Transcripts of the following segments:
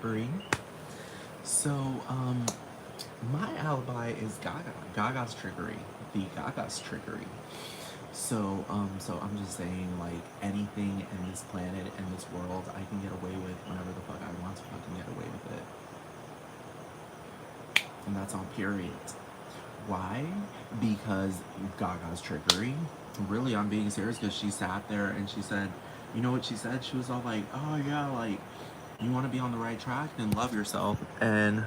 Trickery. So, my alibi is Gaga. Gaga's Trickery. The Gaga's Trickery. So I'm just saying, like, anything in this planet, in this world, I can get away with whenever the fuck I want to fucking get away with it. And that's on period. Why? Because Gaga's Trickery. Really, I'm being serious because she sat there and she said, you know what she said? She was all like, oh yeah, like, you want to be on the right track, then love yourself. And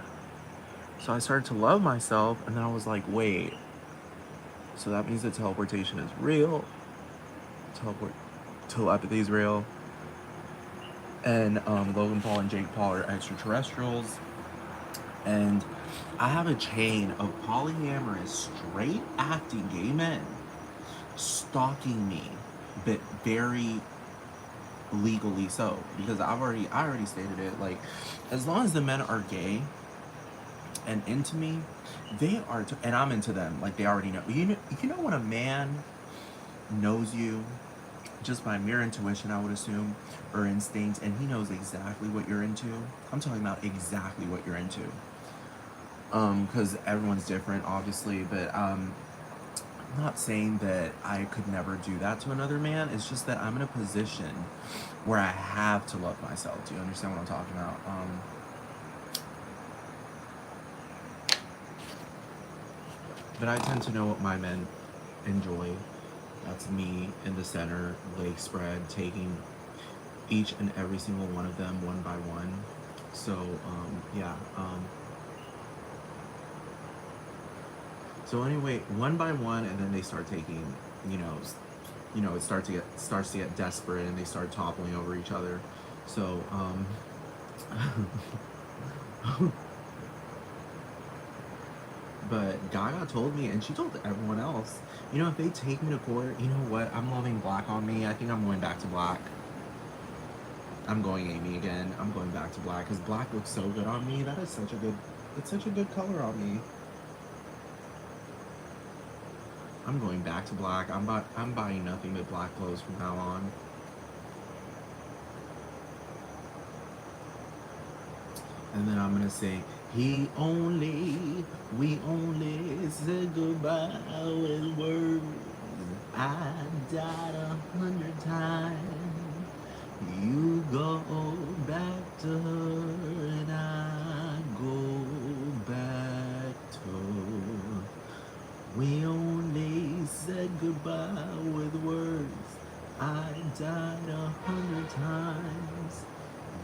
so I started to love myself, and then I was like, wait, so that means that teleportation is real. Telepathy is real. And Logan Paul and Jake Paul are extraterrestrials. And I have a chain of polyamorous, straight acting gay men stalking me, but very legally so, because I already stated it. Like, as long as the men are gay and into me, they are, and I'm into them. Like, they already know. You know when a man knows you just by mere intuition, I would assume, or instinct, and he knows exactly what you're into. I'm talking about exactly what you're into. Because everyone's different, obviously, but I'm not saying that I could never do that to another man. It's just that I'm in a position where I have to love myself. Do you understand what I'm talking about? But I tend to know what my men enjoy. That's me in the center, leg spread, taking each and every single one of them one by one. So, yeah. So anyway, one by one, and then they start taking, you know, it starts to get desperate, and they start toppling over each other. So, but Gaga told me, and she told everyone else, you know, if they take me to court, you know what? I'm loving black on me. I think I'm going back to black. I'm going Amy again. I'm going back to black because black looks so good on me. That is such a good, it's such a good color on me. I'm going back to black. I'm buying nothing but black clothes from now on. And then I'm gonna say, we only said goodbye with words. I died 100 times. You go back to her, and I go back to her. We only said goodbye with words. I died 100 times.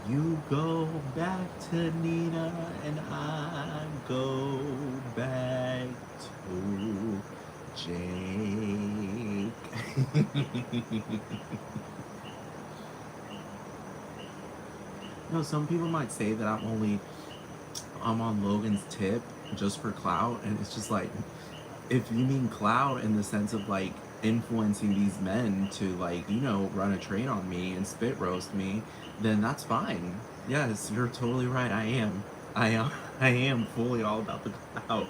You go back to Nina, and I go back to Jake. No, some people might say that I'm on Logan's tip just for clout, and it's just like, if you mean clout in the sense of like influencing these men to, like, you know, run a train on me and spit roast me, then that's fine. Yes, you're totally right. I am. I am fully all about the clout.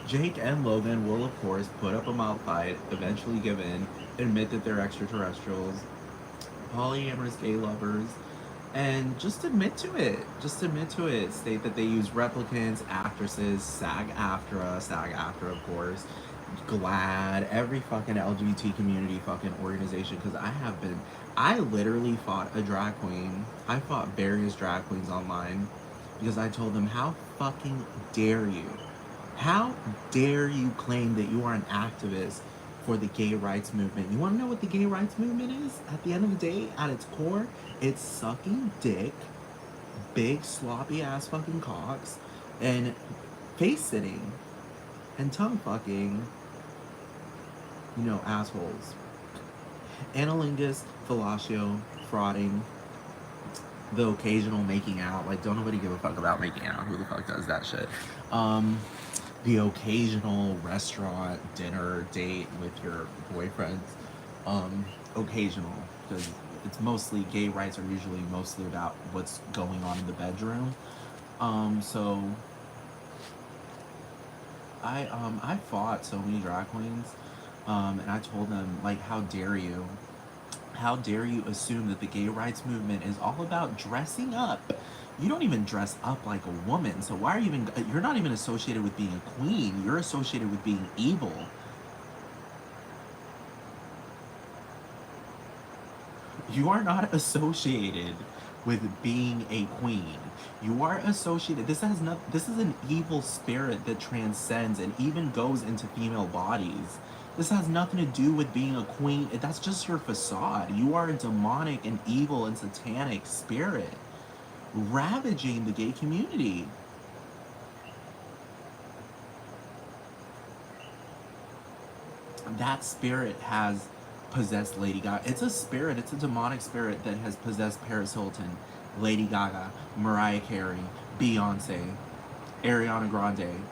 Jake and Logan will, of course, put up a mouth fight, eventually give in, admit that they're extraterrestrials, polyamorous gay lovers, and just admit to it. Just admit to it. State that they use replicants, actresses, SAG-AFTRA, of course, GLAD, every fucking LGBT community fucking organization. Because I literally fought a drag queen. I fought various drag queens online because I told them, how fucking dare you? How dare you claim that you are an activist for the gay rights movement? You want to know what the gay rights movement is? At the end of the day, at its core, it's sucking dick, big sloppy ass fucking cocks, and face sitting, and tongue fucking, you know, assholes. Analingus, fellatio, frauding, the occasional making out. Like, don't nobody give a fuck about making out. Who the fuck does that shit? The occasional restaurant dinner date with your boyfriends. Occasional, because it's mostly, gay rights are usually mostly about what's going on in the bedroom. So I fought so many drag queens, and I told them, like, how dare you? How dare you assume that the gay rights movement is all about dressing up? You don't even dress up like a woman, so why are you even, you're not even associated with being a queen, you're associated with being evil. You are not associated with being a queen. You are associated. This has not. This is an evil spirit that transcends and even goes into female bodies. This has nothing to do with being a queen. That's just your facade. You are a demonic and evil and satanic spirit ravaging the gay community. That spirit has possessed Lady Gaga. It's a spirit, it's a demonic spirit that has possessed Paris Hilton, Lady Gaga, Mariah Carey, Beyonce, Ariana Grande,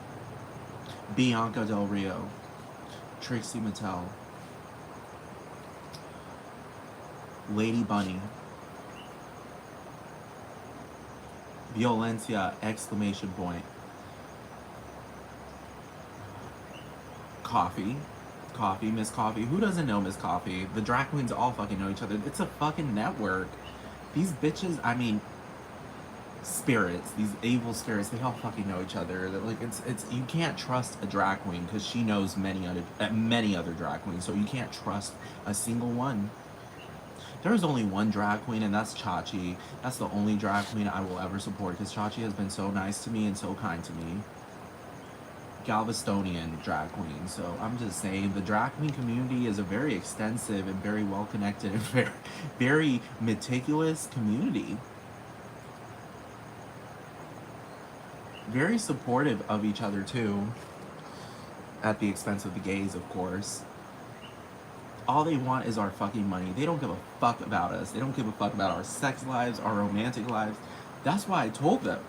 Bianca Del Rio, Trixie Mattel, Lady Bunny, Violencia, exclamation point, Coffee, Coffee, Miss Coffee. Who doesn't know Miss Coffee? The drag queens all fucking know each other. It's a fucking network. These bitches, I mean, spirits, these evil spirits, they all fucking know each other. They're like, it's you can't trust a drag queen because she knows many other drag queens, so you can't trust a single one. There's only one drag queen, and that's Chachi. That's the only drag queen I will ever support because Chachi has been so nice to me and so kind to me. Galvestonian drag queen. So I'm just saying the drag queen community is a very extensive and very well connected and very meticulous community. Very supportive of each other too, at the expense of the gays, of course. All they want is our fucking money. They don't give a fuck about us. They don't give a fuck about our sex lives, our romantic lives. That's why I told them.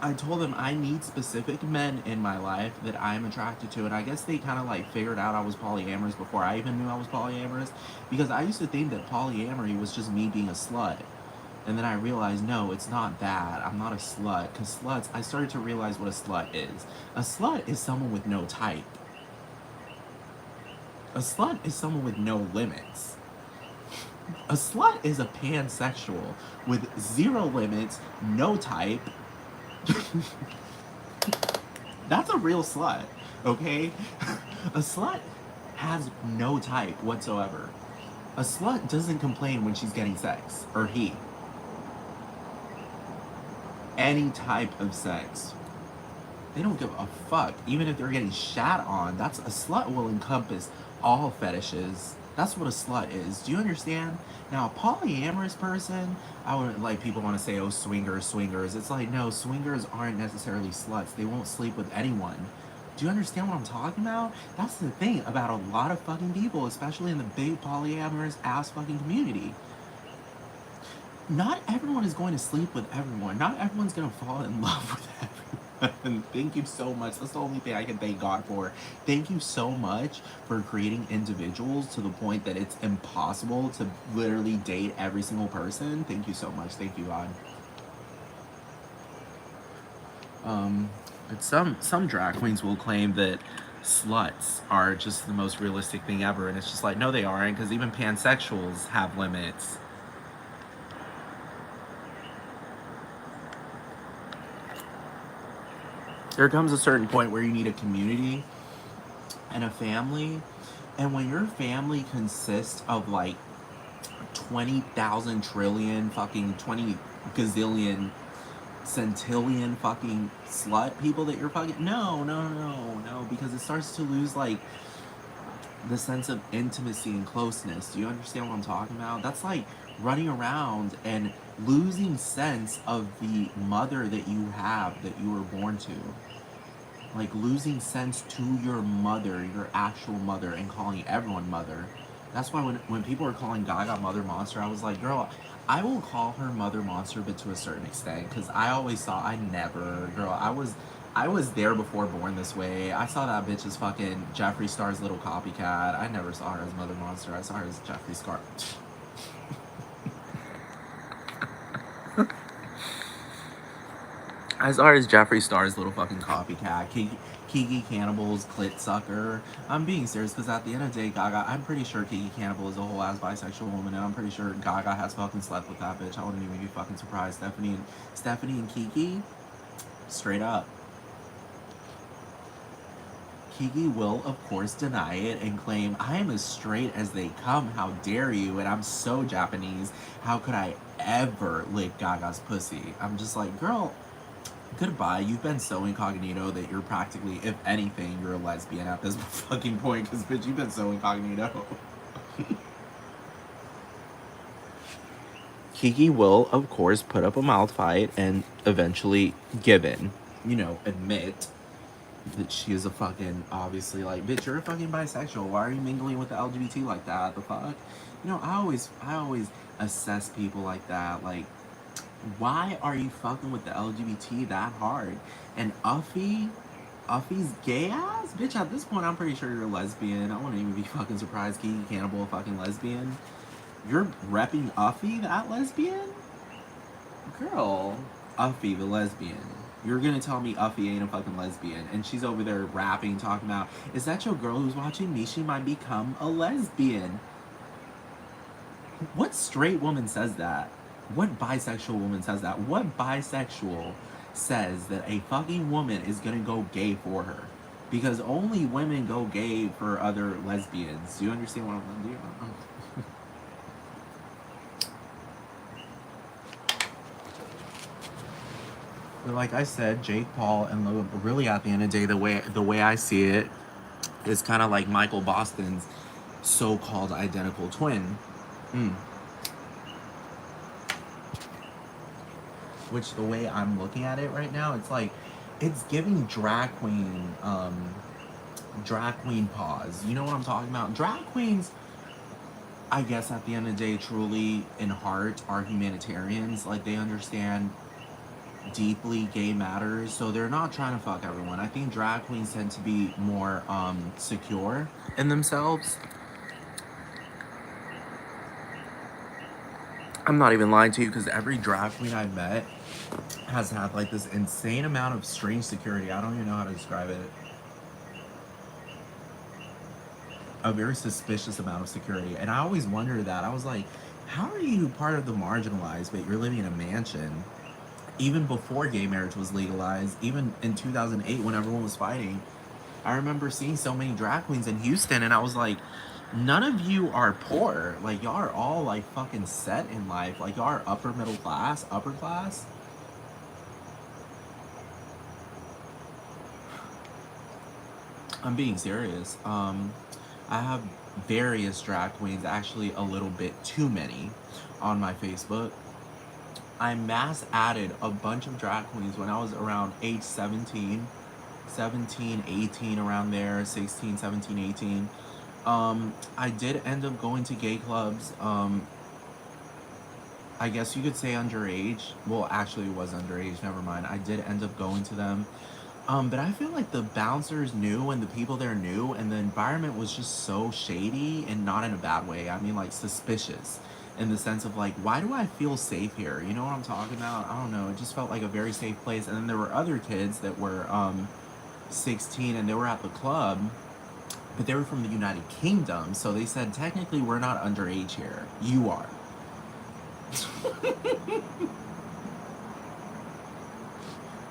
I told them I need specific men in my life that I'm attracted to. And I guess they kind of like figured out I was polyamorous before I even knew I was polyamorous. Because I used to think that polyamory was just me being a slut. And then I realized, no, it's not that. I'm not a slut. Because sluts, I started to realize what a slut is. A slut is someone with no type. A slut is someone with no limits. A slut is a pansexual with zero limits, no type. That's a real slut, okay? A slut has no type whatsoever. A slut doesn't complain when she's getting sex, or he. Any type of sex. They don't give a fuck. Even if they're getting shat on, that's a slut will encompass all fetishes. That's what a slut is. Do you understand? Now, a polyamorous person, I would like people want to say, oh, swingers, swingers. It's like, no, swingers aren't necessarily sluts. They won't sleep with anyone. Do you understand what I'm talking about? That's the thing about a lot of fucking people, especially in the big polyamorous ass fucking community. Not everyone is going to sleep with everyone. Not everyone's going to fall in love with everyone. Thank you so much. That's the only thing I can thank God for. Thank you so much for creating individuals to the point that it's impossible to literally date every single person. Thank you so much. Thank you, God. But some drag queens will claim that sluts are just the most realistic thing ever, and it's just like, no, they aren't, because even pansexuals have limits. There comes a certain point where you need a community and a family, and when your family consists of like 20,000 trillion fucking 20 gazillion centillion fucking slut people that you're fucking, no, because it starts to lose like the sense of intimacy and closeness. Do you understand what I'm talking about? That's like running around and losing sense of the mother that you have, that you were born to. Like losing sense to your mother, your actual mother, and calling everyone mother. That's why when people were calling Gaga Mother Monster, I was like, girl, I will call her Mother Monster, but to a certain extent, because I always thought I was there before Born This Way. I saw that bitch as fucking Jeffree Star's little copycat. I never saw her as Mother Monster. I saw her as Jeffree Star. I saw her as Jeffree Star's little fucking copycat. Kiki Cannibal's clit sucker. I'm being serious because at the end of the day, Gaga, I'm pretty sure Kiki Cannibal is a whole ass bisexual woman, and I'm pretty sure Gaga has fucking slept with that bitch. I wouldn't even be fucking surprised. Stephanie and Kiki, straight up. Kiki will, of course, deny it and claim, I am as straight as they come, how dare you, and I'm so Japanese, how could I ever lick Gaga's pussy? I'm just like, girl, goodbye. You've been so incognito that you're practically, if anything, you're a lesbian at this fucking point, because, bitch, you've been so incognito. Kiki will, of course, put up a mouth fight and eventually give in. Admit that she is a fucking, obviously, like, bitch, you're a fucking bisexual. Why are you mingling with the LGBT like that? The fuck? I always assess people like that. Like, why are you fucking with the LGBT that hard? And Uffy's gay ass? Bitch, at this point, I'm pretty sure you're a lesbian. I wouldn't even be fucking surprised. Kiki Cannibal, a fucking lesbian. You're repping Uffy, that lesbian? Girl, Uffy, the lesbian. You're gonna tell me Uffy ain't a fucking lesbian, and she's over there rapping, talking about, is that your girl who's watching me? She might become a lesbian. What straight woman says that? What bisexual woman says that? What bisexual says that a fucking woman is gonna go gay for her? Because only women go gay for other lesbians. Do you understand what I'm doing? But like I said, Jake Paul and Logan, really at the end of the day, the way I see it is kind of like Michael Boston's so-called identical twin. Mm. Which the way I'm looking at it right now, it's like it's giving drag queen pause. You know what I'm talking about? Drag queens, I guess at the end of the day, truly in heart are humanitarians. Like they understand deeply gay matters, so they're not trying to fuck everyone. I think drag queens tend to be more secure in themselves. I'm not even lying to you because every drag queen I've met has had like this insane amount of strange security. I don't even know how to describe it. A very suspicious amount of security. And I always wondered that. I was like, how are you part of the marginalized, but you're living in a mansion? Even before gay marriage was legalized, even in 2008 when everyone was fighting, I remember seeing so many drag queens in Houston, and I was like, none of you are poor. Like, y'all are all, like, fucking set in life. Like, y'all are upper middle class, upper class. I'm being serious. I have various drag queens, actually a little bit too many, on my Facebook. I mass added a bunch of drag queens when I was around age 17, 18, around there, 16, 17, 18. I did end up going to gay clubs. I guess you could say underage. Well, actually, it was underage. Never mind. I did end up going to them. But I feel like the bouncers knew and the people there knew, and the environment was just so shady and not in a bad way. I mean, like, suspicious in the sense of, like, why do I feel safe here? You know what I'm talking about? I don't know. It just felt like a very safe place. And then there were other kids that were 16 and they were at the club, but they were from the United Kingdom. So they said, technically, we're not underage here. You are.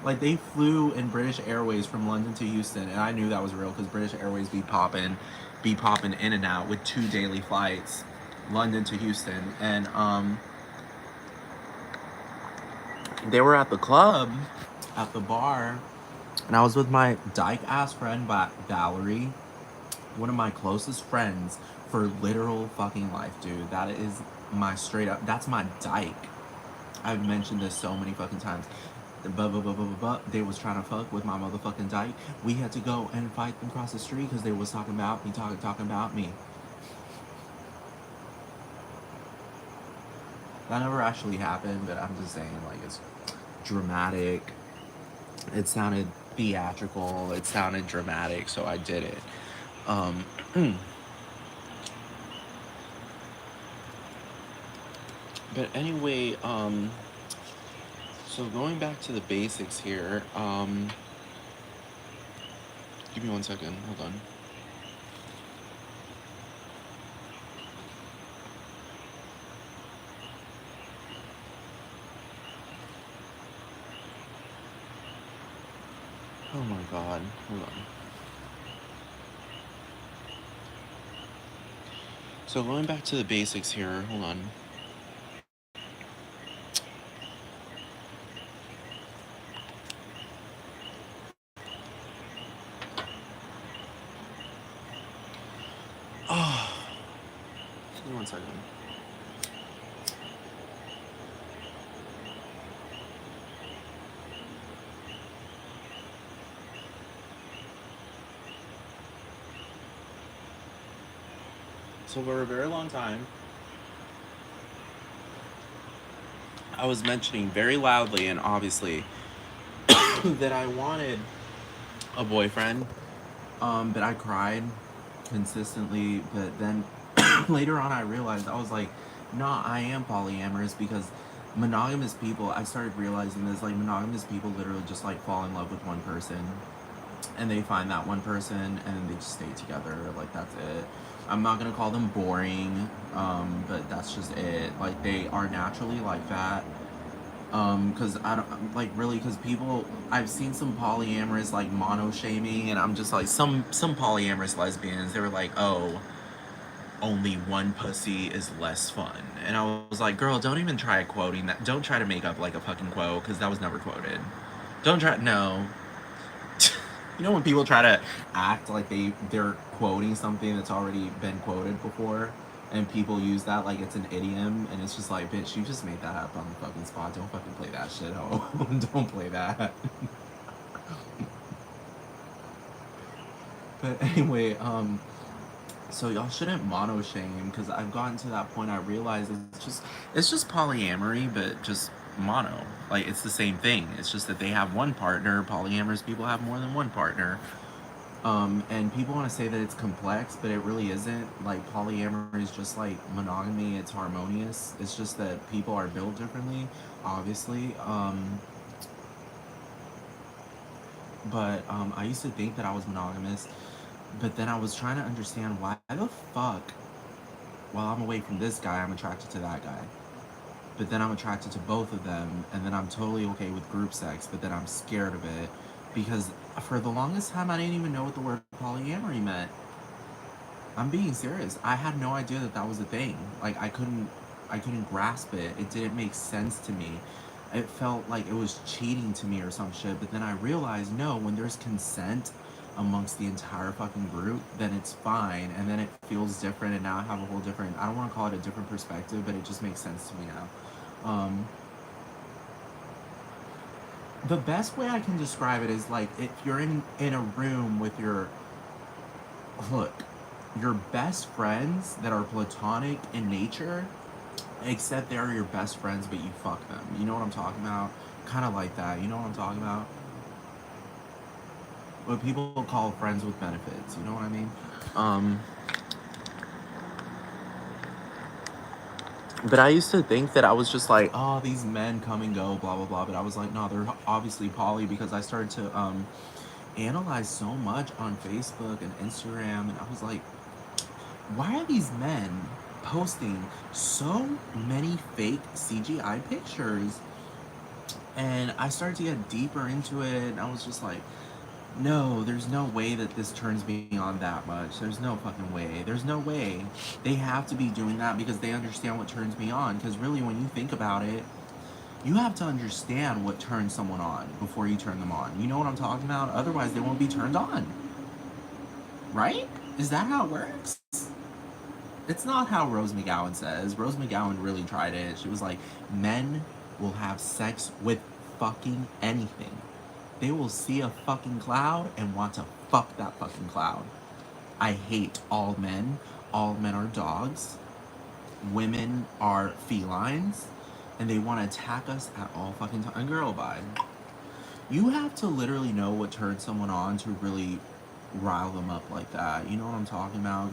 Like they flew in British Airways from London to Houston, and I knew that was real because British Airways be popping in and out with 2 daily flights, London to Houston, and they were at the club, at the bar, and I was with my dyke ass friend Valerie, one of my closest friends for literal fucking life, dude. That is my straight up. That's my dyke. I've mentioned this so many fucking times. But they was trying to fuck with my motherfucking dyke. We had to go and fight them across the street because they was talking about me, talking about me. That never actually happened, but I'm just saying, like, it's dramatic. It sounded theatrical. It sounded dramatic, so I did it. But anyway, so going back to the basics here, Give me 1 second. Hold on. Oh my god. Hold on. So going back to the basics here. Hold on. Oh. Give me 1 second. So for a very long time, I was mentioning very loudly and obviously that I wanted a boyfriend. But I cried consistently. But then later on, I realized I was like, nah, I am polyamorous because monogamous people. I started realizing this, like, monogamous people literally just like fall in love with one person, and they find that one person, and then they just stay together. Like, that's it. I'm not gonna call them boring, but that's just it. Like, they are naturally like that. Because I don't like really, because people, I've seen some polyamorous like mono shaming, and I'm just like, some polyamorous lesbians, they were like, oh, only one pussy is less fun, and I was like, girl, don't even try quoting that. Don't try to make up like a fucking quote, because that was never quoted. Don't try. No. You know when people try to act like they're quoting something that's already been quoted before, and people use that like it's an idiom, and it's just like, bitch, you just made that up on the fucking spot. Don't fucking play that shit. Oh, don't play that. But anyway, so y'all shouldn't mono shame, because I've gotten to that point. I realize it's just polyamory, but just mono. Like, it's the same thing. It's just that they have one partner. Polyamorous people have more than one partner. And people want to say that it's complex, but it really isn't. Like, polyamory is just like monogamy. It's harmonious. It's just that people are built differently, obviously. But I used to think that I was monogamous, but then I was trying to understand why the fuck, while I'm away from this guy, I'm attracted to that guy. But then I'm attracted to both of them, and then I'm totally okay with group sex, but then I'm scared of it because for the longest time I didn't even know what the word polyamory meant. I'm being serious. I had no idea that that was a thing. Like, I couldn't grasp it. It didn't make sense to me. It felt like it was cheating to me or some shit. But then I realized, no, when there's consent amongst the entire fucking group, then it's fine. And then it feels different. And now I have a whole different, I don't want to call it a different perspective, but it just makes sense to me now. The best way I can describe it is like if you're in a room with look, your best friends that are platonic in nature, except they're your best friends, but you fuck them. You know what I'm talking about? Kind of like that. You know what I'm talking about? What people call friends with benefits. You know what I mean? But I used to think that I was just like, oh, these men come and go, blah blah blah. But I was like, no, they're obviously poly, because I started to analyze so much on Facebook and Instagram, and I was like, why are these men posting so many fake CGI pictures? And I started to get deeper into it, and I was just like, no, there's no way that this turns me on that much. There's no fucking way. There's no way. They have to be doing that because they understand what turns me on. Because really, when you think about it, you have to understand what turns someone on before you turn them on. You know what I'm talking about? Otherwise, they won't be turned on. Right? Is that how it works? It's not how Rose McGowan says. Rose McGowan really tried it. She was like, men will have sex with fucking anything. They will see a fucking cloud and want to fuck that fucking cloud. I hate all men. All men are dogs. Women are felines. And they want to attack us at all fucking time. Girl, bye. You have to literally know what turns someone on to really rile them up like that. You know what I'm talking about?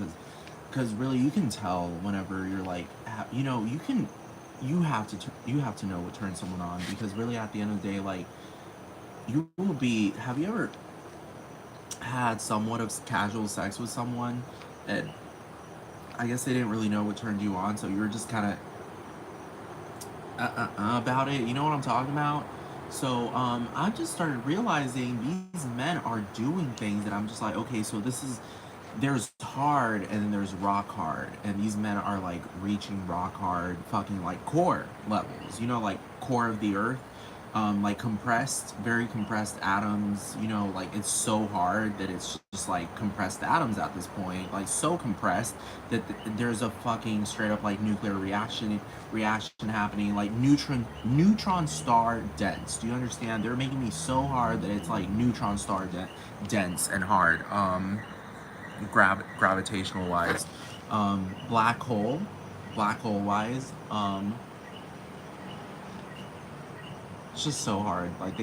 Because really, you can tell whenever you're like, you have to know what turns someone on, because really, at the end of the day, like, you will be. Have had somewhat of casual sex with someone, and I guess they didn't really know what turned you on, so you were just kind of about it. You know what I'm talking about? So I just started realizing these men are doing things that I'm just like, okay, so this is there's hard and then there's rock hard, and these men are like reaching rock hard fucking like core levels, you know, like core of the earth, like compressed, very compressed atoms, you know, like it's so hard that it's just like compressed atoms at this point, like so compressed that there's a fucking straight up like nuclear reaction happening, like neutron star dense. Do you understand? They're making me so hard that it's like neutron star dense and hard. Gravitational wise, black hole, black hole wise, it's just so hard. Like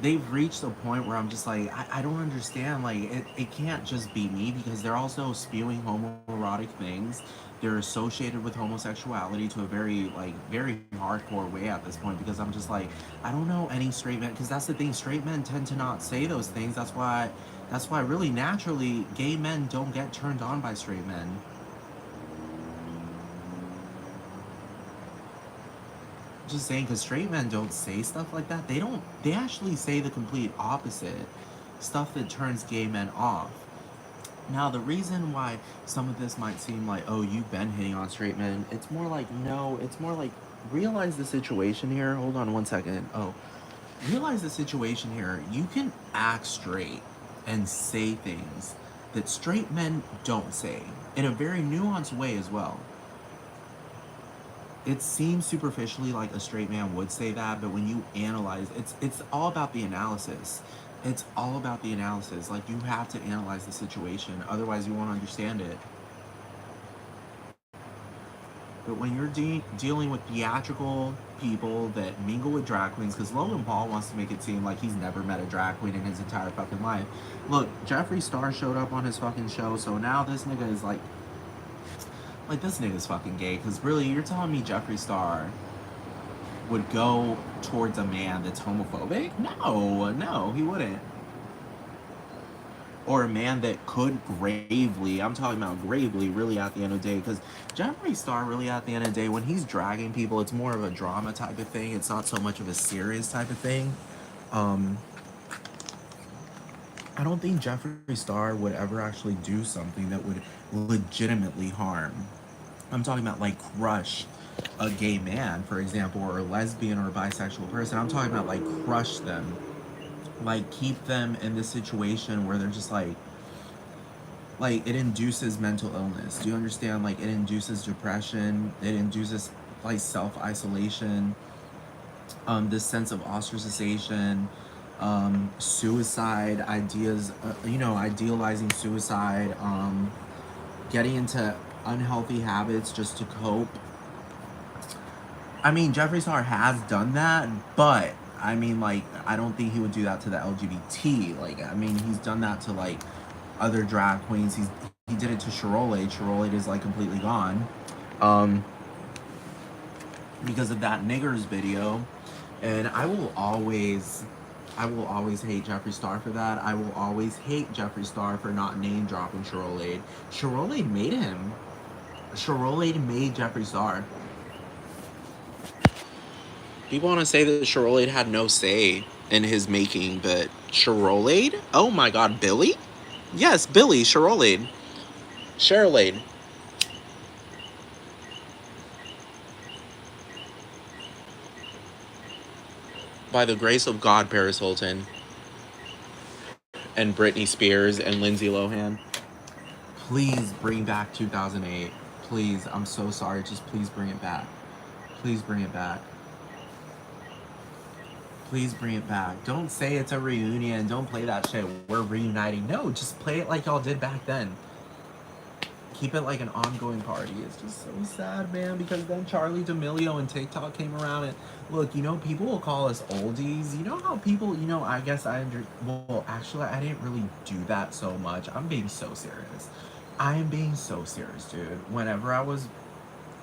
they've reached a point where I'm just like, I don't understand. Like it can't just be me, because they're also spewing homoerotic things. They're associated with homosexuality to a very like very hardcore way at this point, because I'm just like, I don't know any straight men, because that's the thing, straight men tend to not say those things. That's why really naturally gay men don't get turned on by straight men. Just saying, because straight men don't say stuff like that. They actually say the complete opposite, stuff that turns gay men off. Now, the reason why some of this might seem like, oh, you've been hitting on straight men, it's more like, no, it's more like, realize the situation here. Hold on one second. Oh, realize the situation here. You can act straight and say things that straight men don't say in a very nuanced way as well. It seems superficially like a straight man would say that, but when you analyze, it's all about the analysis. It's all about the analysis. Like, you have to analyze the situation, otherwise you won't understand it. But when you're dealing with theatrical people that mingle with drag queens, because Logan Paul wants to make it seem like he's never met a drag queen in his entire fucking life. Look, Jeffree Star showed up on his fucking show, so now this nigga is like this nigga's fucking gay. Because really, you're telling me Jeffree Star would go towards a man that's homophobic? No, no, he wouldn't. Or a man that could gravely, I'm talking about gravely, really at the end of the day, because Jeffree Star, really at the end of the day, when he's dragging people, it's more of a drama type of thing. It's not so much of a serious type of thing. Um, I don't think Jeffree Star would ever actually do something that would legitimately harm. I'm talking about like crush a gay man, for example, or a lesbian or a bisexual person. I'm talking about like crush them, like keep them in this situation where they're just like it induces mental illness. Do you understand? Like it induces depression. It induces like self-isolation, this sense of ostracization, suicide ideas, idealizing suicide, getting into unhealthy habits just to cope. I mean, Jeffree Star has done that, but I mean, like, I don't think he would do that to the LGBT. Like, I mean, he's done that to like other drag queens. He did it to Sherolade. Sherolade is like completely gone, um, because of that niggers video, and I will always hate Jeffree Star for that. I will always hate Jeffree Star for not name dropping Sherolade. Sherolade made him. Sherolade made Jeffree Star. People want to say that Sherolade had no say in his making, but Sherolade? Oh my god, Billy? Yes, Billy, Sherolade. Sherolade. By the grace of God, Paris Hilton and Britney Spears and Lindsay Lohan, please bring back 2008. Please, I'm so sorry. Just please bring it back. Please bring it back. Please bring it back. Don't say it's a reunion. Don't play that shit. We're reuniting. No, just play it like y'all did back then. Keep it like an ongoing party. It's just so sad, man, because then Charlie D'Amelio and TikTok came around, and look, people will call us oldies. You know how people, I guess well, actually, I didn't really do that so much. I'm being so serious. I am being so serious, dude. Whenever I was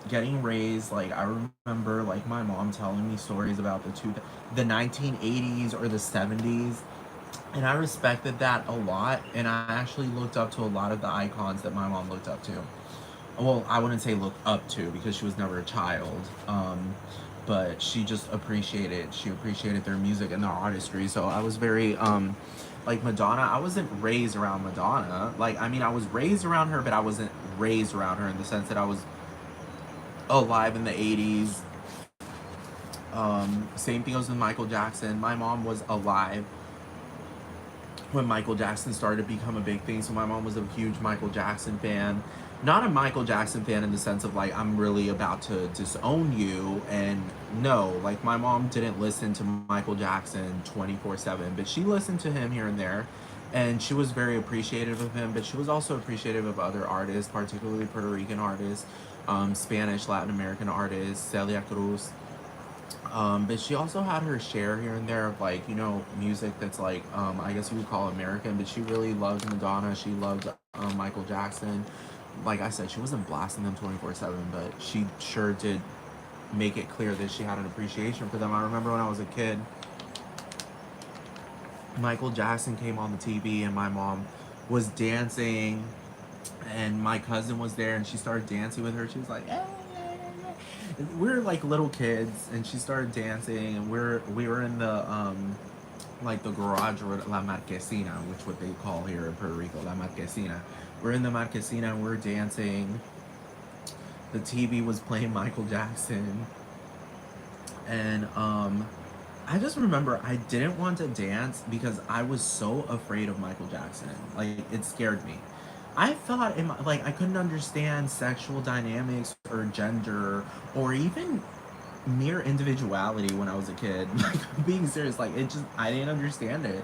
getting raised, like, I remember, like, my mom telling me stories about the 1980s or the 70s, And I respected that a lot, and I actually looked up to a lot of the icons that my mom looked up to. Well, I wouldn't say look up to because she was never a child, but she just appreciated. She appreciated their music and their artistry. So I was very like Madonna. I wasn't raised around Madonna. Like I mean, I was raised around her, but I wasn't raised around her in the sense that I was alive in the '80s. Same thing goes with Michael Jackson. My mom was alive when Michael Jackson started to become a big thing. So my mom was a huge Michael Jackson fan. Not a Michael Jackson fan in the sense of like I'm really about to disown you. And no, like my mom didn't listen to Michael Jackson 24/7, but she listened to him here and there. And she was very appreciative of him, but she was also appreciative of other artists, particularly Puerto Rican artists, Spanish, Latin American artists, Celia Cruz. But she also had her share here and there of like, you know, music that's like, I guess you would call American, but she really loved Madonna. She loved Michael Jackson. Like I said, she wasn't blasting them 24/7, but she sure did make it clear that she had an appreciation for them. I remember when I was a kid, Michael Jackson came on the TV and my mom was dancing and my cousin was there and she started dancing with her. She was like, hey, we were like little kids and she started dancing and we were in the like the garage or La Marquesina, which what they call here in Puerto Rico, La Marquesina. We're in the Marquesina and we're dancing. The TV was playing Michael Jackson. And I just remember I didn't want to dance because I was so afraid of Michael Jackson. Like it scared me. I thought in my, like I couldn't understand sexual dynamics or gender or even mere individuality when I was a kid. Like I'm being serious, like it just I didn't understand it.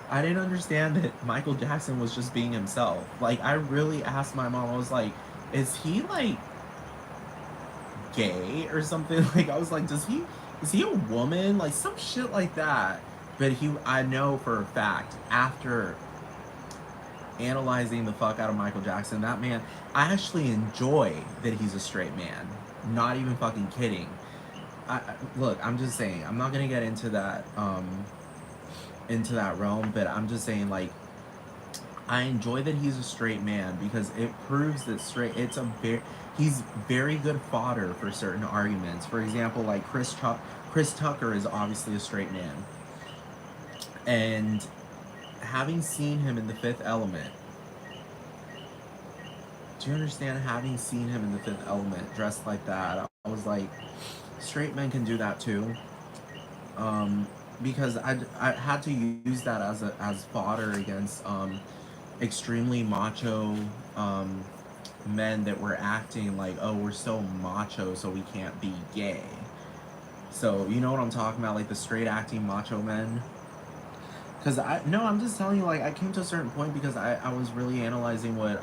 I didn't understand that Michael Jackson was just being himself. Like I really asked my mom, I was like, is he like gay or something? Like I was like, is he a woman? Like some shit like that. But I know for a fact after analyzing the fuck out of Michael Jackson, that man, I actually enjoy that he's a straight man. Not even fucking kidding. Look, I'm just saying, I'm not gonna get into that realm, but I'm just saying like I enjoy that he's a straight man because it proves that he's very good fodder for certain arguments. For example, like Chris Tucker is obviously a straight man. And having seen him in The Fifth Element, do you understand? Having seen him in The Fifth Element dressed like that, I was like, straight men can do that too. Because I had to use that as fodder against extremely macho men that were acting like, oh, we're so macho, so we can't be gay. So you know what I'm talking about, like the straight acting macho men. Because I'm just telling you, like I came to a certain point because I was really analyzing what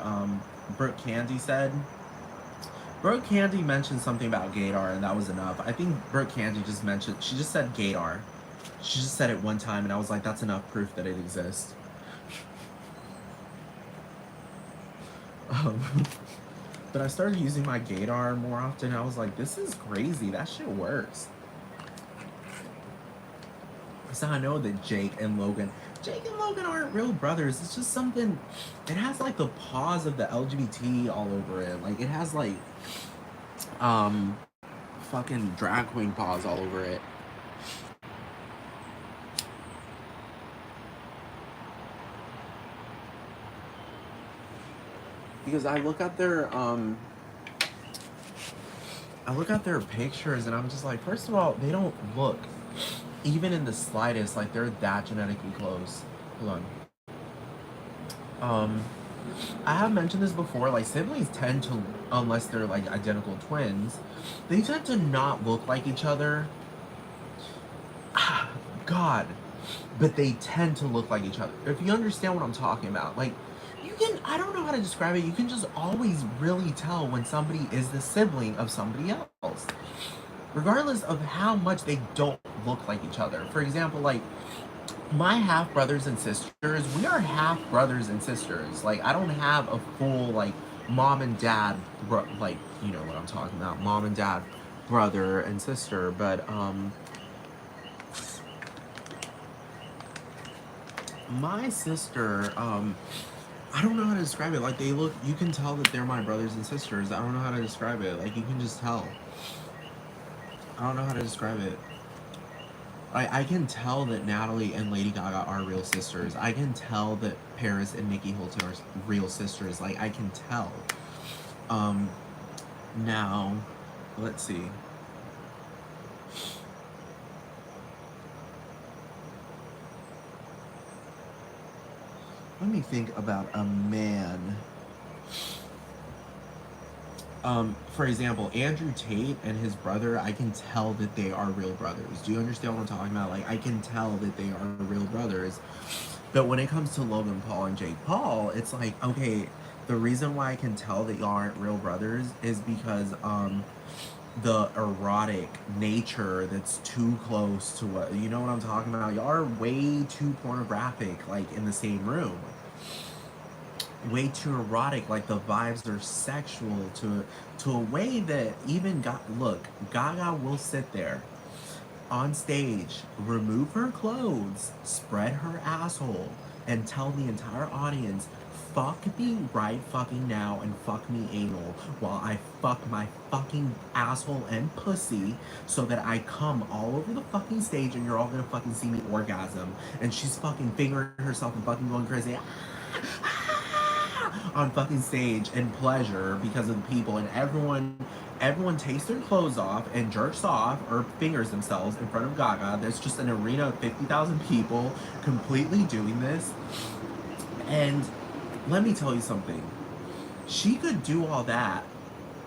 Brooke Candy said. Brooke Candy mentioned something about gaydar, and that was enough. I think Brooke Candy she just said gaydar. She just said it one time, and I was like, that's enough proof that it exists. Um, but I started using my gaydar more often. I was like, this is crazy. That shit works. So I know that Jake and Logan aren't real brothers. It's just something. It has like the paws of the LGBT all over it. Like it has like, fucking drag queen paws all over it. Because I look at their pictures and I'm just like, first of all, they don't look even in the slightest like they're that genetically close. Hold on. I have mentioned this before, like siblings tend to, unless they're like identical twins, they tend to not look like each other. God. But they tend to look like each other. If you understand what I'm talking about, like I don't know how to describe it, you can just always really tell when somebody is the sibling of somebody else. Regardless of how much they don't look like each other. For example, like my half brothers and sisters, we are half brothers and sisters. Like I don't have a full like mom and dad like you know what I'm talking about, mom and dad brother and sister, but My sister, I don't know how to describe it. Like, they look, you can tell that they're my brothers and sisters. I don't know how to describe it. Like, you can just tell. I don't know how to describe it. I can tell that Natalie and Lady Gaga are real sisters. I can tell that Paris and Nikki Hilton are real sisters. Like, I can tell. Um, Now, let's see. Let me think about a man. For example, Andrew Tate and his brother, I can tell that they are real brothers. Do you understand what I'm talking about? Like, I can tell that they are real brothers. But when it comes to Logan Paul and Jake Paul, it's like, okay, the reason why I can tell that y'all aren't real brothers is because the erotic nature that's too close to what, you know what I'm talking about? Y'all are way too pornographic, like, in the same room. Way too erotic, like the vibes are sexual to a way that even look, Gaga will sit there on stage, remove her clothes, spread her asshole, and tell the entire audience, fuck me right fucking now and fuck me anal while I fuck my fucking asshole and pussy so that I come all over the fucking stage and you're all gonna fucking see me orgasm. And she's fucking fingering herself and fucking going crazy on fucking stage in pleasure because of the people, and everyone takes their clothes off and jerks off or fingers themselves in front of Gaga. There's just an arena of 50,000 people completely doing this. And let me tell you something. She could do all that,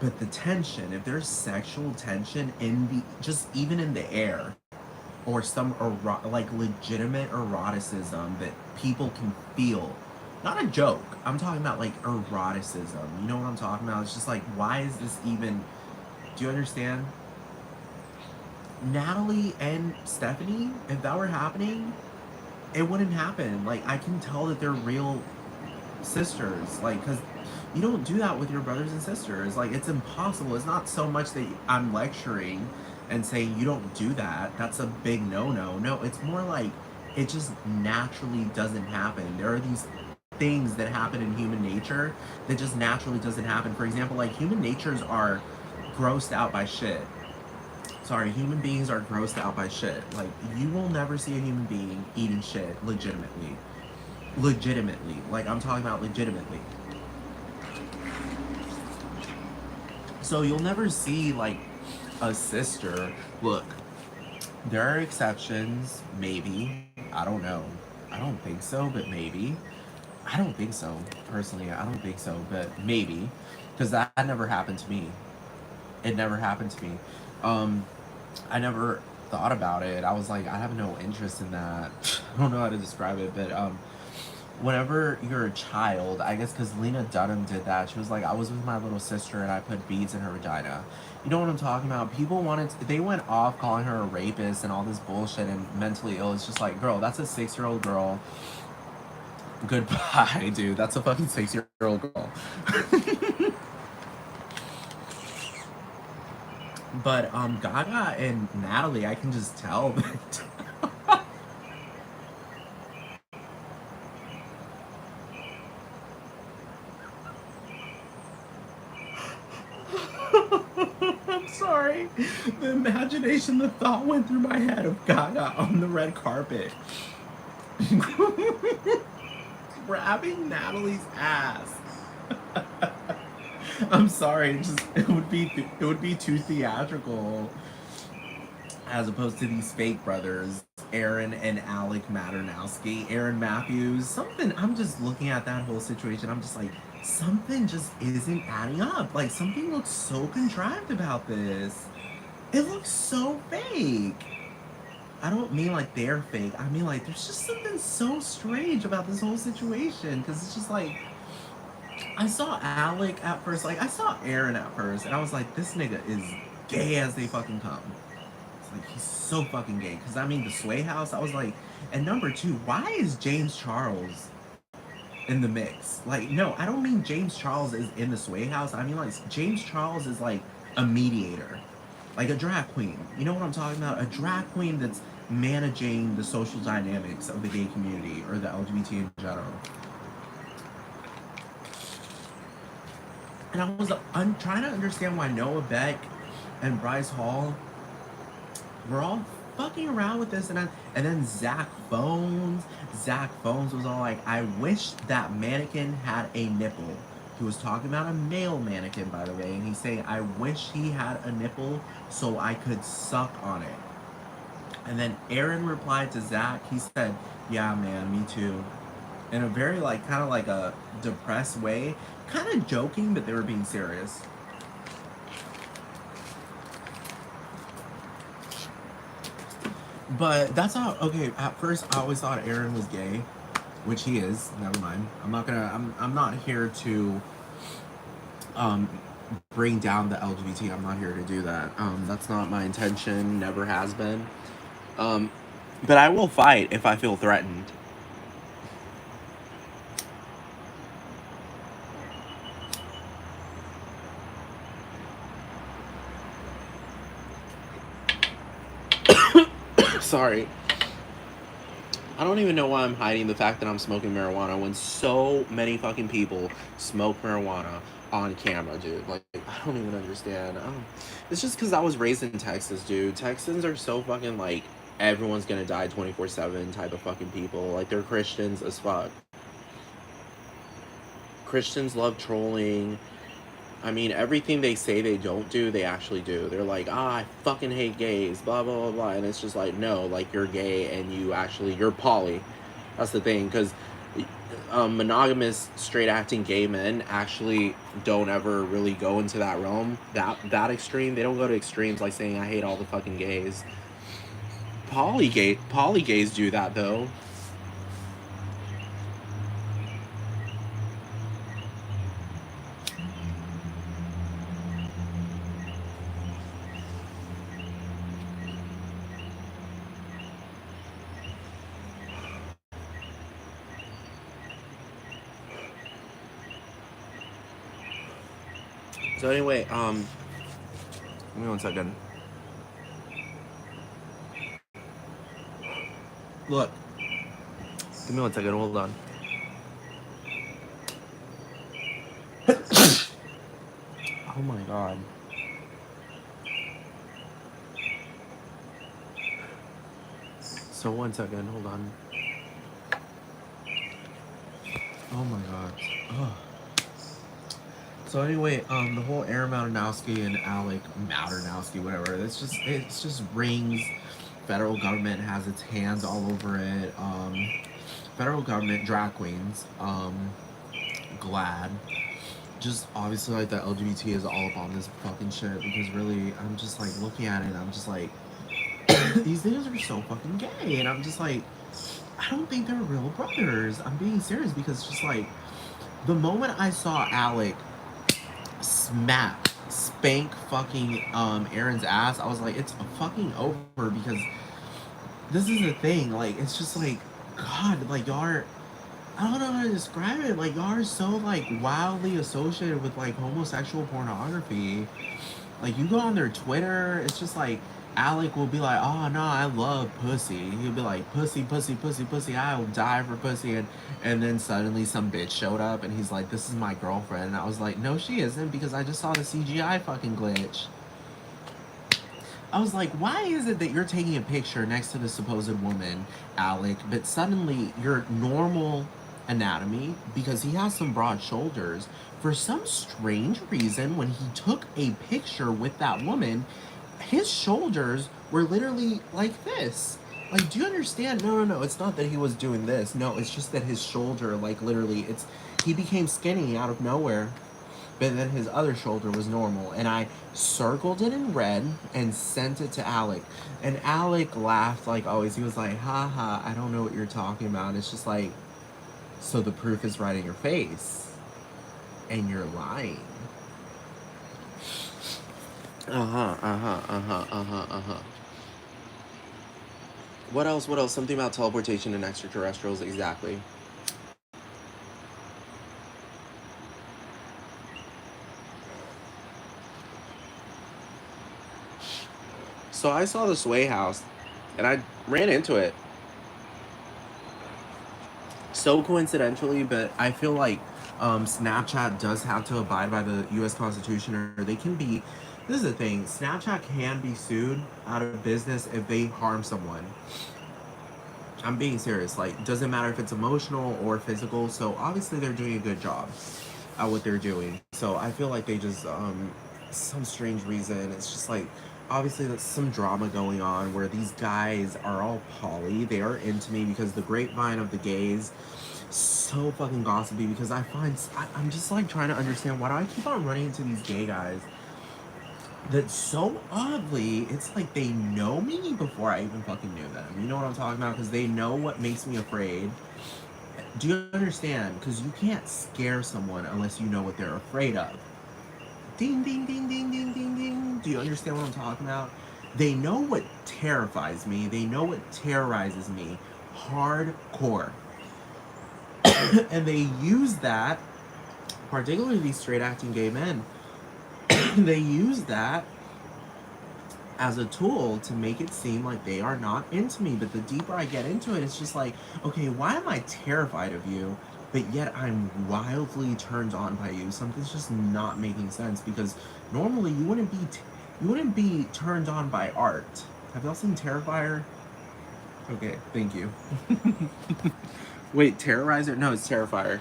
but the tension, if there's sexual tension in the, just even in the air, or some like legitimate eroticism that people can feel, not a joke, I'm talking about like eroticism, you know what I'm talking about? It's just like, why is this even, do you understand? Natalie and Stephanie, if that were happening, it wouldn't happen. Like, I can tell that they're real sisters, like, because you don't do that with your brothers and sisters. Like, it's impossible. It's not so much that I'm lecturing and saying you don't do that. That's a big no-no. No, it's more like it just naturally doesn't happen. There are these things that happen in human nature that just naturally doesn't happen. For example, like, human natures are grossed out by shit. Sorry, human beings are grossed out by shit. Like, you will never see a human being eating shit legitimately. Legitimately. Like, I'm talking about legitimately. So you'll never see, like, a sister. Look, there are exceptions, maybe. I don't know. I don't think so, but maybe. I don't think so. Personally, I don't think so, but maybe. Because that never happened to me. It never happened to me. I never thought about it. I was like, I have no interest in that. I don't know how to describe it, but whenever you're a child, I guess because Lena Dunham did that. She was like, I was with my little sister and I put beads in her vagina. You know what I'm talking about? People they went off calling her a rapist and all this bullshit and mentally ill. It's just like, girl, that's a 6-year-old girl. Goodbye, dude. That's a fucking 6-year-old girl. But Gaga and Natalie, I can just tell that. I'm sorry. The imagination, the thought went through my head of Gaga on the red carpet. Grabbing Natalie's ass. I'm sorry, it would be too theatrical as opposed to these fake brothers, Aaron and Alec Maternowski, Aaron Matthews. Something, I'm just looking at that whole situation. I'm just like, something just isn't adding up. Like, something looks so contrived about this. It looks so fake. I don't mean like they're fake. I mean like there's just something so strange about this whole situation. Because it's just like, I saw Alec at first, like I saw Aaron at first, and I was like, this nigga is gay as they fucking come. It's like, he's so fucking gay. Because I mean, the Sway House, I was like, and number two, why is James Charles in the mix? Like, no, I don't mean James Charles is in the Sway House. I mean like James Charles is like a mediator, like a drag queen. You know what I'm talking about? A drag queen that's managing the social dynamics of the gay community or the LGBT in general. And I'm trying to understand why Noah Beck and Bryce Hall were all fucking around with this, and then Zach Phones was all like, I wish that mannequin had a nipple. He was talking about a male mannequin, by the way, and he's saying, I wish he had a nipple so I could suck on it. And then Aaron replied to Zach, he said, yeah, man, me too. In a very, like, kind of like a depressed way. Kind of joking, but they were being serious. But that's how, okay, at first I always thought Aaron was gay, which he is, never mind. I'm not here to um, bring down the LGBT. I'm not here to do that. That's not my intention, never has been. Um, but I will fight if I feel threatened. Sorry. I don't even know why I'm hiding the fact that I'm smoking marijuana when so many fucking people smoke marijuana on camera, dude. Like, I don't even understand. It's just because I was raised in Texas, dude. Texans are so fucking, like, everyone's gonna die 24/7 type of fucking people. Like, they're Christians as fuck. Christians love trolling. I mean, everything they say they don't do, they actually do. They're like, I fucking hate gays, blah, blah, blah, blah. And it's just like, no, like, you're gay and you're poly. That's the thing, because monogamous, straight-acting gay men actually don't ever really go into that realm, that extreme. They don't go to extremes like saying, I hate all the fucking gays. Poly gays do that, though. So anyway, give me one second. Look, give me one second, hold on. Oh my god. So one second, hold on. Oh my god. Ugh. So anyway, the whole Aaron Malinowski and Alec Malinowski, whatever, it's just rings. Federal government has its hands all over it. Federal government, drag queens, glad. Just obviously like the LGBT is all up on this fucking shit because really I'm just like looking at it and I'm just like these niggas are so fucking gay and I'm just like I don't think they're real brothers. I'm being serious because just like the moment I saw Alec spank fucking Aaron's ass, I was like, it's fucking over because this is the thing. Like, it's just like, God, like y'all are, I don't know how to describe it. Like y'all are so like wildly associated with like homosexual pornography. Like you go on their Twitter, it's just like Alec will be like, "Oh no, I love pussy." He'll be like, "Pussy, pussy, pussy, pussy. I'll die for pussy." And then suddenly some bitch showed up, and he's like, "This is my girlfriend." And I was like, "No, she isn't," because I just saw the CGI fucking glitch. I was like, "Why is it that you're taking a picture next to the supposed woman, Alec, but suddenly your normal anatomy, because he has some broad shoulders, for some strange reason, when he took a picture with that woman, his shoulders were literally like this. Like, do you understand? No, no, no. It's not that he was doing this. No, it's just that his shoulder, like, literally, he became skinny out of nowhere. But then his other shoulder was normal. And I circled it in red and sent it to Alec. And Alec laughed like always. He was like, ha ha, I don't know what you're talking about. It's just like, so the proof is right in your face. And you're lying. What else? What else? Something about teleportation and extraterrestrials, exactly. So I saw the Sway House and I ran into it so coincidentally, but I feel like Snapchat does have to abide by the U.S. Constitution, or they can be. This is the thing: Snapchat can be sued out of business if they harm someone. I'm being serious. Like, doesn't matter if it's emotional or physical. So obviously, they're doing a good job at what they're doing. So I feel like they just, some strange reason, it's just like, obviously there's some drama going on where these guys are all poly. They are into me because the grapevine of the gays, so fucking gossipy. Because I'm just like trying to understand, why do I keep on running into these gay guys that so oddly, it's like they know me before I even fucking knew them. You know what I'm talking about? Because they know what makes me afraid. Do you understand? Because you can't scare someone unless you know what they're afraid of. Ding, ding, ding, ding, ding, ding, ding. Do you understand what I'm talking about? They know what terrifies me. They know what terrorizes me. Hardcore. And they use that, particularly these straight acting gay men, they use that as a tool to make it seem like they are not into me. But the deeper I get into it, it's just like, okay, why am I terrified of you, but yet I'm wildly turned on by you? Something's just not making sense, because normally you wouldn't be turned on by art. Have y'all seen Terrifier? Okay, thank you. Wait, Terrorizer? No, it's Terrifier.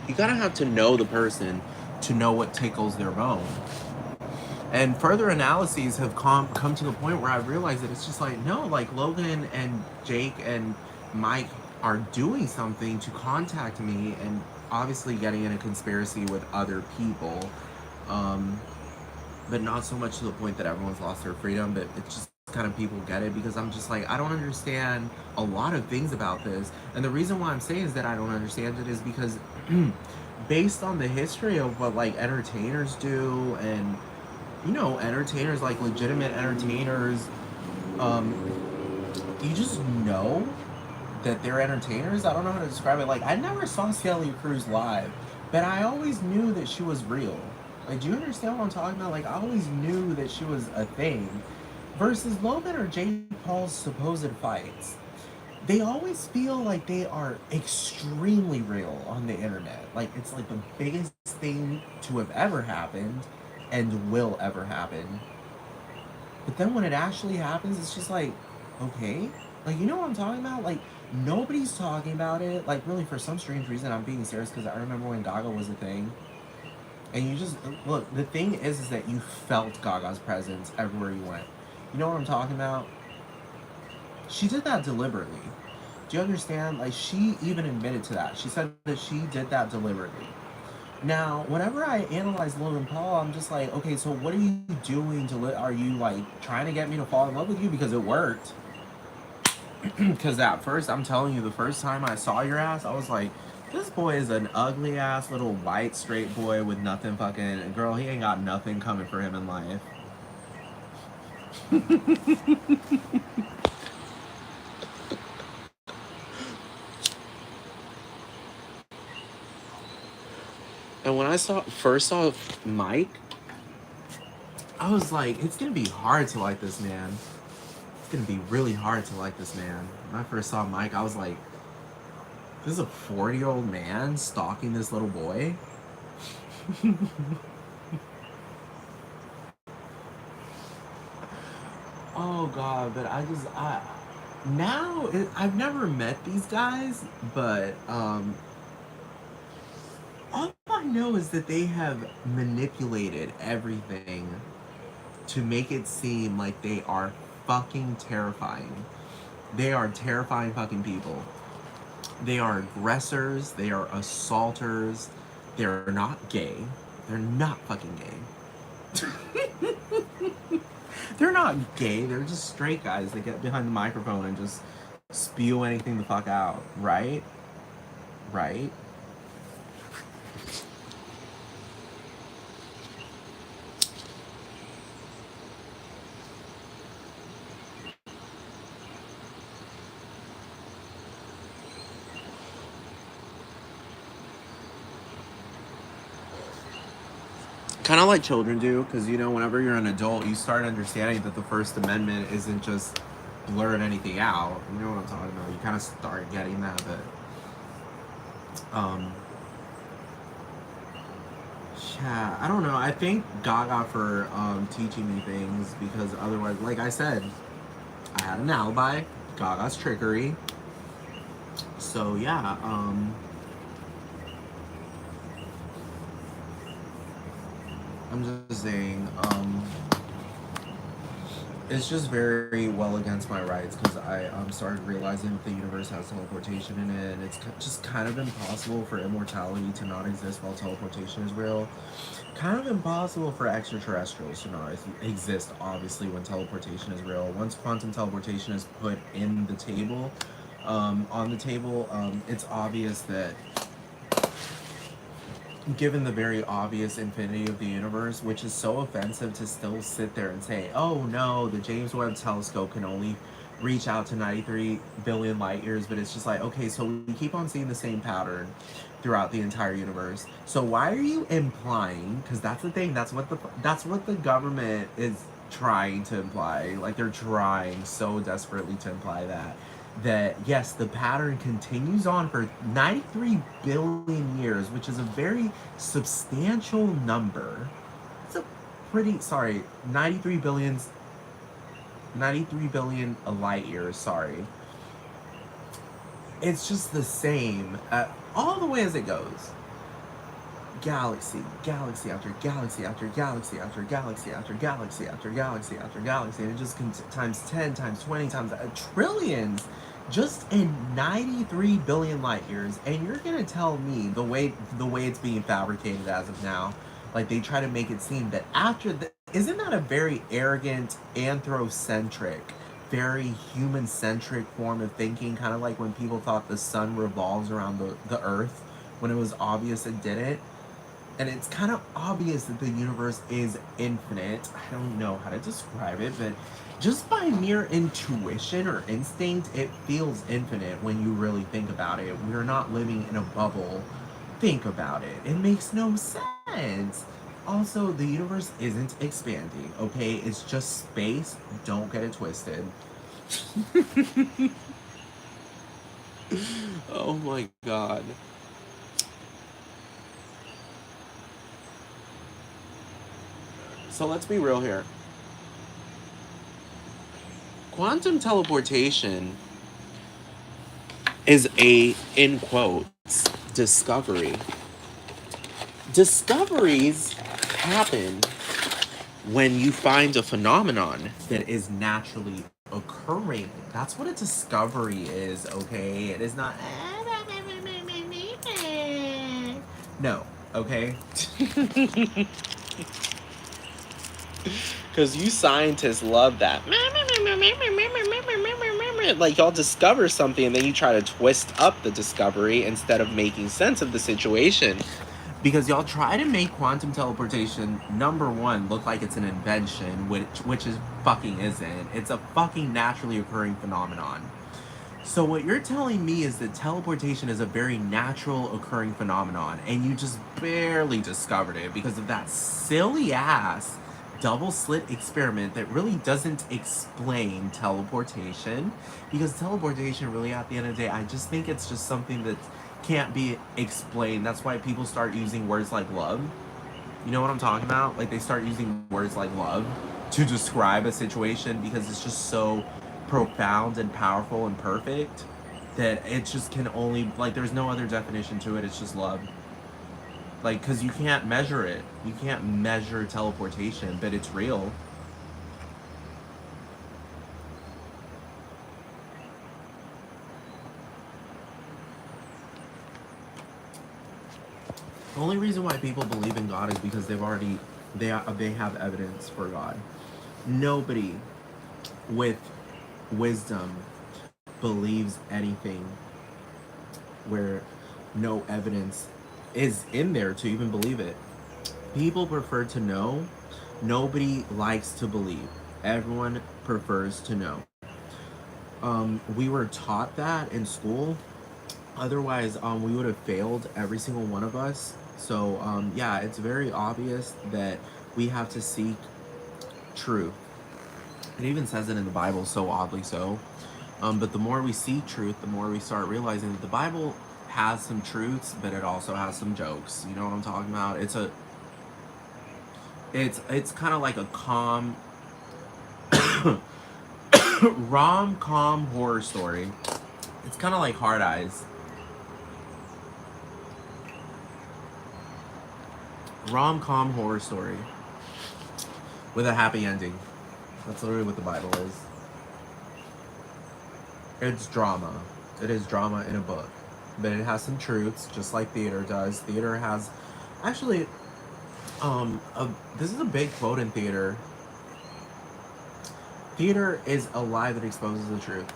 You gotta have to know the person to know what tickles their bone. And further analyses have come to the point where I realized that it's just like, no, like Logan and Jake and Mike are doing something to contact me, and obviously getting in a conspiracy with other people. Um, but not so much to the point that everyone's lost their freedom, but it's just kind of people get it, because I'm just like, I don't understand a lot of things about this. And the reason why I'm saying is that I don't understand it is because based on the history of what like entertainers do, and entertainers, like legitimate entertainers, um, you just know that they're entertainers. I don't know how to describe it. Like, I never saw Celia Cruz live, but I always knew that she was real. Like, do you understand what I'm talking about? Like, I always knew that she was a thing. Versus Logan or Jake Paul's supposed fights, they always feel like they are extremely real on the internet. Like, it's like the biggest thing to have ever happened and will ever happen. But then when it actually happens, it's just like, okay, like, you know what I'm talking about? Like, nobody's talking about it. Like, really, for some strange reason, I'm being serious, because I remember when Gaga was a thing, and you just look. The thing is that you felt Gaga's presence everywhere you went. You know what I'm talking about? She did that deliberately. Do you understand? Like, she even admitted to that. She said that she did that deliberately. Now, whenever I analyze Logan Paul, I'm just like, okay, so what are you doing are you like trying to get me to fall in love with you? Because it worked. Because at first, I'm telling you, the first time I saw your ass, I was like, this boy is an ugly ass little white straight boy with nothing fucking. Girl, he ain't got nothing coming for him in life. And when I first saw Mike, I was like, it's gonna be hard to like this man. It's gonna be really hard to like this man. When I first saw Mike, I was like, this is a 40-year-old man stalking this little boy. Oh god, but I now I've never met these guys, but all I know is that they have manipulated everything to make it seem like they are fucking terrifying. They are terrifying fucking people. They are aggressors, they are assaulters, they're not gay. They're not fucking gay. They're not gay, they're just straight guys that get behind the microphone and just spew anything the fuck out, right? Right? Kind of like children do, because you know, whenever you're an adult, you start understanding that the First Amendment isn't just blurring anything out. You know what I'm talking about? You kind of start getting that, but yeah, I don't know. I thank Gaga for teaching me things, because otherwise, like I said, I had an alibi. Gaga's Trickery. So yeah, I'm just saying, it's just very well against my rights, because I started realizing that the universe has teleportation in it, and it's just kind of impossible for immortality to not exist while teleportation is real. Kind of impossible for extraterrestrials to not exist, obviously, when teleportation is real. Once quantum teleportation is put in the table, on the table, it's obvious that, given the very obvious infinity of the universe, which is so offensive to still sit there and say, oh no, the James Webb telescope can only reach out to 93 billion light years, but it's just like, okay, so we keep on seeing the same pattern throughout the entire universe. So why are you implying, because that's the thing, that's what the government is trying to imply. Like, they're trying so desperately to imply that yes, the pattern continues on for 93 billion years, which is a very substantial number. It's a pretty, sorry, 93 billion light years, sorry. It's just the same all the way as it goes. Galaxy, galaxy after galaxy after galaxy after galaxy after galaxy after galaxy after galaxy, and it just times 10, times 20, times trillions, just in 93 billion light years. And you're gonna tell me the way it's being fabricated as of now, like they try to make it seem that after the, isn't that a very arrogant, anthrocentric, very human-centric form of thinking, kind of like when people thought the sun revolves around the earth when it was obvious it didn't. And it's kind of obvious that the universe is infinite. I don't know how to describe it, but just by mere intuition or instinct, it feels infinite when you really think about it. We're not living in a bubble. Think about it. It makes no sense. Also, the universe isn't expanding, okay? It's just space. Don't get it twisted. Oh my god. So let's be real here. Quantum teleportation is a, in quotes, discovery. Discoveries happen when you find a phenomenon that is naturally occurring. That's what a discovery is, okay? It is not. No, okay? Because you scientists love that. Like, y'all discover something and then you try to twist up the discovery instead of making sense of the situation. Because y'all try to make quantum teleportation, number one, look like it's an invention, which is fucking isn't. It's a fucking naturally occurring phenomenon. So what you're telling me is that teleportation is a very natural occurring phenomenon, and you just barely discovered it because of that silly ass double slit experiment that really doesn't explain teleportation. Because teleportation, really, at the end of the day, I just think it's just something that can't be explained. That's why people start using words like love. You know what I'm talking about? Like, they start using words like love to describe a situation because it's just so profound and powerful and perfect that it just can only, like, there's no other definition to it. It's just love. Like, because you can't measure it. You can't measure teleportation, but it's real. The only reason why people believe in God is because they have evidence for God. Nobody with wisdom believes anything where no evidence is in there to even believe it. People prefer to know. Nobody likes to believe. Everyone prefers to know. We were taught that in school, Otherwise, we would have failed, every single one of us. So, yeah, it's very obvious that we have to seek truth. It even says it in the Bible, so oddly so. But the more we see truth, the more we start realizing that the Bible has some truths, but it also has some jokes. You know what I'm talking about? It's kind of like a calm rom com horror story. It's kind of like Hard Eyes. Rom com horror story with a happy ending. That's literally what the Bible is. It's drama. It is drama in a book. But it has some truths, just like theater does. Theater has actually this is a big quote in theater. Theater is a lie that exposes the truth.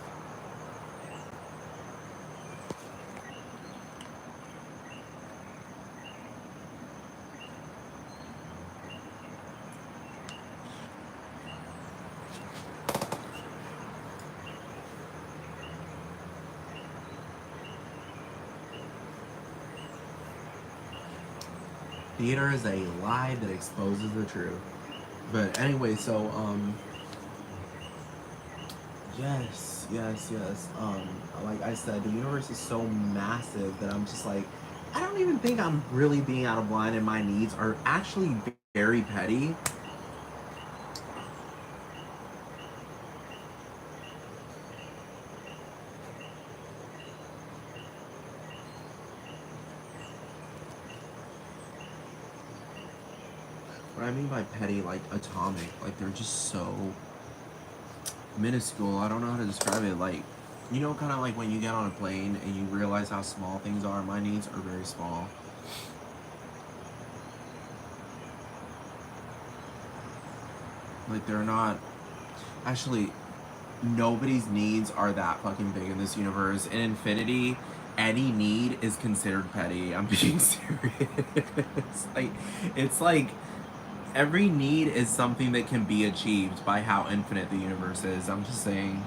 Theater is a lie that exposes the truth. But anyway, so yes. Like I said, the universe is so massive that I'm just like, I don't even think I'm really being out of line, and my needs are actually very petty. What I mean by petty, like atomic, like they're just so minuscule. I don't know how to describe it. Like, you know, kind of like when you get on a plane and you realize how small things are. My needs are very small. Like, they're not. Actually, nobody's needs are that fucking big in this universe. In infinity, any need is considered petty. I'm being serious. Like, it's like every need is something that can be achieved by how infinite the universe is. I'm just saying.